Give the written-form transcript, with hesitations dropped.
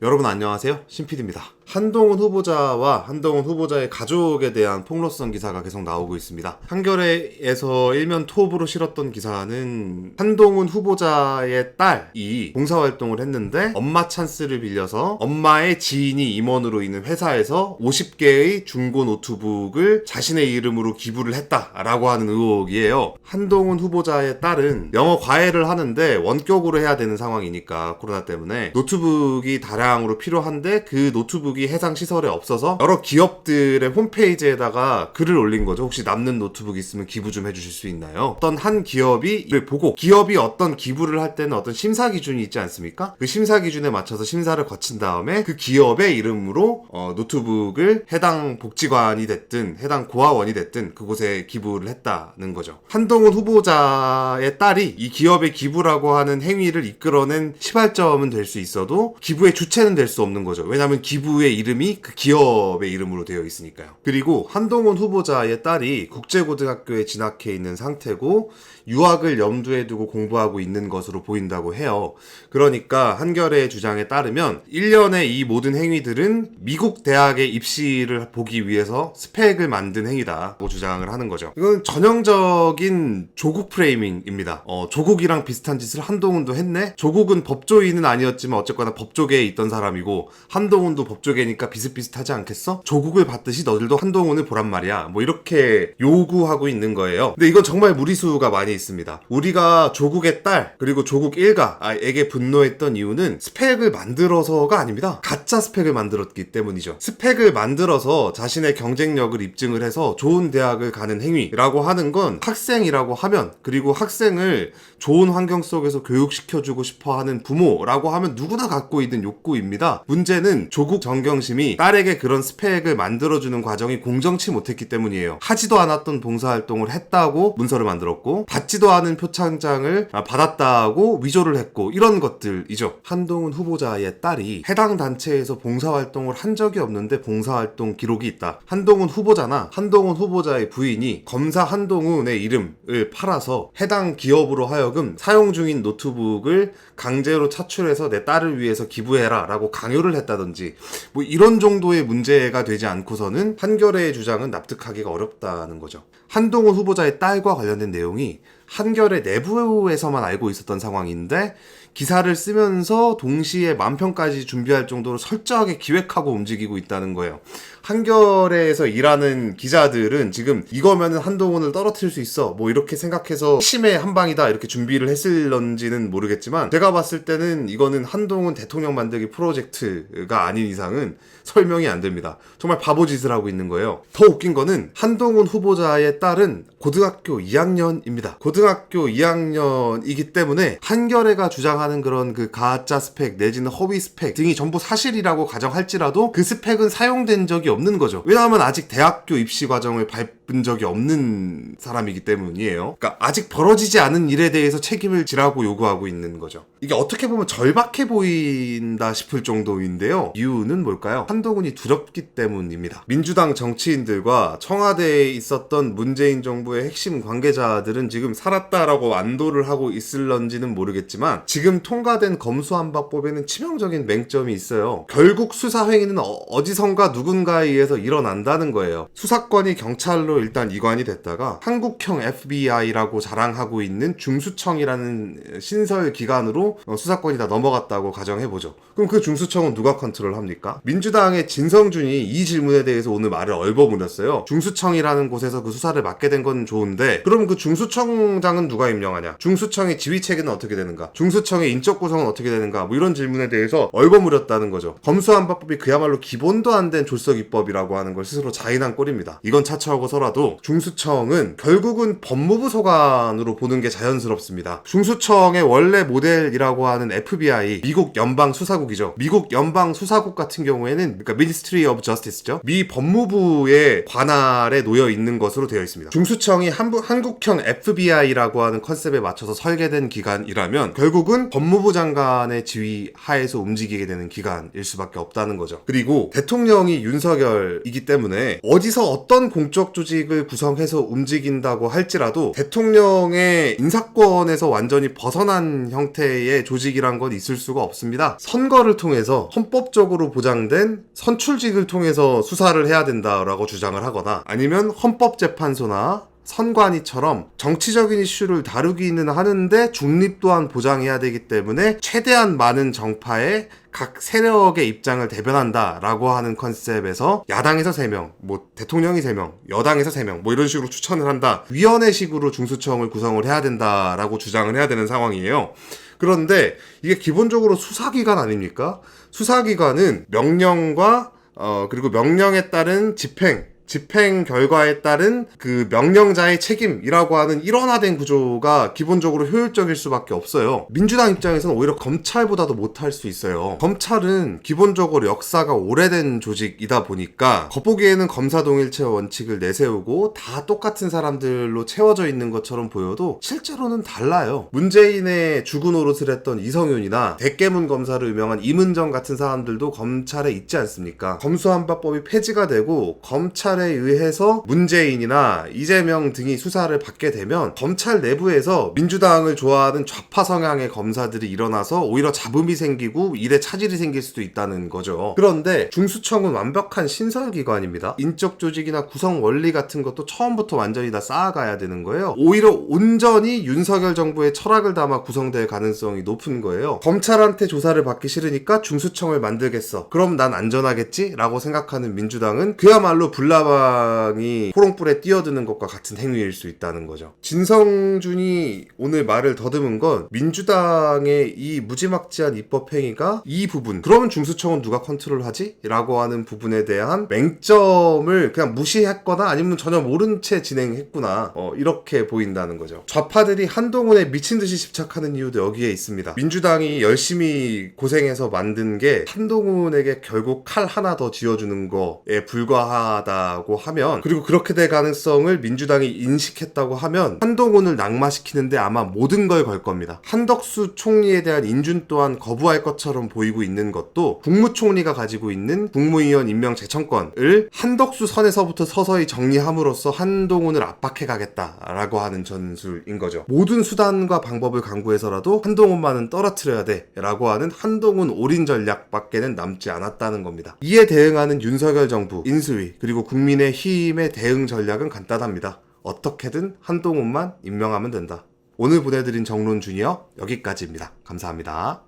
여러분 안녕하세요, 신PD입니다. 한동훈 후보자와 한동훈 후보자의 가족에 대한 폭로성 기사가 계속 나오고 있습니다. 한겨레에서 일면 톱으로 실었던 기사는 한동훈 후보자의 딸이 봉사활동을 했는데 엄마 찬스를 빌려서 엄마의 지인이 임원으로 있는 회사에서 50개의 중고 노트북을 자신의 이름으로 기부를 했다라고 하는 의혹이에요. 한동훈 후보자의 딸은 영어 과외를 하는데 원격으로 해야 되는 상황이니까 코로나 때문에 노트북이 다량으로 필요한데 그 노트북이 해당 시설에 없어서 여러 기업들의 홈페이지에다가 글을 올린 거죠. 혹시 남는 노트북 있으면 기부 좀 해주실 수 있나요? 어떤 한 기업이 이를 보고 기업이 어떤 기부를 할 때는 어떤 심사 기준이 있지 않습니까? 그 심사 기준에 맞춰서 심사를 거친 다음에 그 기업의 이름으로 노트북을 해당 복지관이 됐든 해당 고아원이 됐든 그곳에 기부를 했다는 거죠. 한동훈 후보자의 딸이 이 기업의 기부라고 하는 행위를 이끌어낸 시발점은 될 수 있어도 기부의 주체는 될 수 없는 거죠. 왜냐하면 기부의 이름이 그 기업의 이름으로 되어 있으니까요. 그리고 한동훈 후보자의 딸이 국제고등학교에 진학해 있는 상태고 유학을 염두에 두고 공부하고 있는 것으로 보인다고 해요. 그러니까 한겨레의 주장에 따르면 1년의 이 모든 행위들은 미국 대학의 입시를 보기 위해서 스펙을 만든 행위다고 주장을 하는 거죠. 이건 전형적인 조국 프레이밍입니다. 조국이랑 비슷한 짓을 한동훈도 했네? 조국은 법조인은 아니었지만 어쨌거나 법조계에 있던 사람이고 한동훈도 법조계니까 비슷비슷하지 않겠어? 조국을 봤듯이 너들도 한동훈을 보란 말이야. 뭐 이렇게 요구하고 있는 거예요. 근데 이건 정말 무리수가 많이 있습니다. 우리가 조국의 딸 그리고 조국 일가에게 분노했던 이유는 스펙을 만들어서가 아닙니다. 가짜 스펙을 만들었기 때문이죠. 스펙을 만들어서 자신의 경쟁력을 입증을 해서 좋은 대학을 가는 행위라고 하는 건 학생이라고 하면 그리고 학생을 좋은 환경 속에서 교육시켜주고 싶어하는 부모라고 하면 누구나 갖고 있는 욕구입니다. 문제는 조국 정경심이 딸에게 그런 스펙을 만들어주는 과정이 공정치 못했기 때문이에요. 하지도 않았던 봉사활동을 했다고 문서를 만들었고 받지도 않은 표창장을 받았다고 위조를 했고 이런 것들이죠. 한동훈 후보자의 딸이 해당 단체에서 봉사활동을 한 적이 없는데 봉사활동 기록이 있다. 한동훈 후보자나 한동훈 후보자의 부인이 검사 한동훈의 이름을 팔아서 해당 기업으로 하여금 사용 중인 노트북을 강제로 차출해서 내 딸을 위해서 기부해라 라고 강요를 했다든지 뭐 이런 정도의 문제가 되지 않고서는 한겨레의 주장은 납득하기가 어렵다는 거죠. 한동훈 후보자의 딸과 관련된 내용이 한겨레 내부에서만 알고 있었던 상황인데 기사를 쓰면서 동시에 만편까지 준비할 정도로 철저하게 기획하고 움직이고 있다는 거예요. 한겨레에서 일하는 기자들은 지금 이거면은 한동훈을 떨어뜨릴 수 있어 뭐 이렇게 생각해서 핵심의 한방이다 이렇게 준비를 했을런지는 모르겠지만 제가 봤을 때는 이거는 한동훈 대통령 만들기 프로젝트가 아닌 이상은 설명이 안 됩니다. 정말 바보짓을 하고 있는 거예요. 더 웃긴 거는 한동훈 후보자의 딸은 고등학교 2학년입니다. 고등학교 2학년이기 때문에 한겨레가 주장하는 그런 그 가짜 스펙 내지는 허위 스펙 등이 전부 사실이라고 가정할지라도 그 스펙은 사용된 적이 없는 거죠. 왜냐하면 아직 대학교 입시 과정을 밟은 적이 없는 사람이기 때문이에요. 그러니까 아직 벌어지지 않은 일에 대해서 책임을 지라고 요구하고 있는 거죠. 이게 어떻게 보면 절박해 보인다 싶을 정도인데요. 이유는 뭘까요? 한동훈이 두렵기 때문입니다. 민주당 정치인들과 청와대에 있었던 문재인 정부의 핵심 관계자들은 지금 살았다라고 안도를 하고 있을런지는 모르겠지만 지금 통과된 검수완박법에는 치명적인 맹점이 있어요. 결국 수사 행위는 어디선가 누군가에 의해서 일어난다는 거예요. 수사권이 경찰로 일단 이관이 됐다가 한국형 FBI라고 자랑하고 있는 중수청이라는 신설 기관으로 수사권이 다 넘어갔다고 가정해보죠. 그럼 그 중수청은 누가 컨트롤합니까? 민주당의 진성준이 이 질문에 대해서 오늘 말을 얼버무렸어요. 중수청이라는 곳에서 그 수사를 맡게 된 건 좋은데 그럼 그 중수청장은 누가 임명하냐? 중수청의 지휘 체계는 어떻게 되는가? 중수청의 인적 구성은 어떻게 되는가? 뭐 이런 질문에 대해서 얼버무렸다는 거죠. 검수완박법이 그야말로 기본도 안 된 졸속입법이라고 하는 걸 스스로 자인한 꼴입니다. 이건 차치하고서라도 중수청은 결국은 법무부 소관으로 보는 게 자연스럽습니다. 중수청의 원래 모델이라고 하는 FBI, 미국 연방 수사국이죠. 미국 연방 수사국 같은 경우에는 그러니까 Ministry of Justice죠. 미 법무부의 관할에 놓여 있는 것으로 되어 있습니다. 중수청이 한국형 FBI라고 하는 컨셉에 맞춰서 설계된 기관이라면 결국은 법무부 장관의 지휘 하에서 움직이게 되는 기관일 수밖에 없다는 거죠. 그리고 대통령이 윤석열이기 때문에 어디서 어떤 공적 조직 조직을 구성해서 움직인다고 할지라도 대통령의 인사권에서 완전히 벗어난 형태의 조직이란 건 있을 수가 없습니다. 선거를 통해서 헌법적으로 보장된 선출직을 통해서 수사를 해야 된다라고 주장을 하거나 아니면 헌법재판소나 선관위처럼 정치적인 이슈를 다루기는 하는데 중립 또한 보장해야 되기 때문에 최대한 많은 정파의 각 세력의 입장을 대변한다라고 하는 컨셉에서 야당에서 3명, 대통령이 3명, 여당에서 3명 이런 식으로 추천을 한다. 위원회식으로 중수청을 구성을 해야 된다라고 주장을 해야 되는 상황이에요. 그런데 이게 기본적으로 수사기관 아닙니까? 수사기관은 명령과 그리고 명령에 따른 집행 결과에 따른 그 명령자의 책임이라고 하는 일원화된 구조가 기본적으로 효율적일 수밖에 없어요. 민주당 입장에서는 오히려 검찰보다도 못할 수 있어요. 검찰은 기본적으로 역사가 오래된 조직이다 보니까 겉보기에는 검사동일체 원칙을 내세우고 다 똑같은 사람들로 채워져 있는 것처럼 보여도 실제로는 달라요. 문재인의 죽은 노릇을 했던 이성윤이나 대깨문 검사로 유명한 임은정 같은 사람들도 검찰에 있지 않습니까? 검수완박법이 폐지가 되고 검찰에 의해서 문재인이나 이재명 등이 수사를 받게 되면 검찰 내부에서 민주당을 좋아하는 좌파 성향의 검사들이 일어나서 오히려 잡음이 생기고 일에 차질이 생길 수도 있다는 거죠. 그런데 중수청은 완벽한 신설기관입니다. 인적 조직이나 구성 원리 같은 것도 처음부터 완전히 다 쌓아가야 되는 거예요. 오히려 온전히 윤석열 정부의 철학을 담아 구성될 가능성이 높은 거예요. 검찰한테 조사를 받기 싫으니까 중수청을 만들겠어. 그럼 난 안전하겠지? 라고 생각하는 민주당은 그야말로 불나방이 호롱불에 뛰어드는 것과 같은 행위일 수 있다는 거죠. 진성준이 오늘 말을 더듬은 건 민주당의 이 무지막지한 입법 행위가 이 부분, 그러면 중수청은 누가 컨트롤하지? 라고 하는 부분에 대한 맹점을 그냥 무시했거나 아니면 전혀 모른 채 진행했구나, 이렇게 보인다는 거죠. 좌파들이 한동훈에 미친듯이 집착하는 이유도 여기에 있습니다. 민주당이 열심히 고생해서 만든 게 한동훈에게 결국 칼 하나 더 쥐어주는 거에 불과하다고 하면, 그리고 그렇게 될 가능성을 민주당이 인식했다고 하면 한동훈을 낙마시키는데 아마 모든 걸 걸 겁니다. 한덕수 총리에 대한 인준 또한 거부할 것처럼 보이고 있는 것도 국무총리가 가지고 있는 국무위원 임명 제청권을 한덕수 선에서부터 서서히 정리함으로써 한동훈을 압박해 가겠다라고 하는 전술인 거죠. 모든 수단과 방법을 강구해서라도 한동훈만은 떨어뜨려야 돼 라고 하는 한동훈 올인 전략밖에는 남지 않았다는 겁니다. 이에 대응하는 윤석열 정부, 인수위, 그리고 국민의힘의 대응 전략은 간단합니다. 어떻게든 한동훈만 임명하면 된다. 오늘 보내드린 정론 주니어 여기까지입니다. 감사합니다.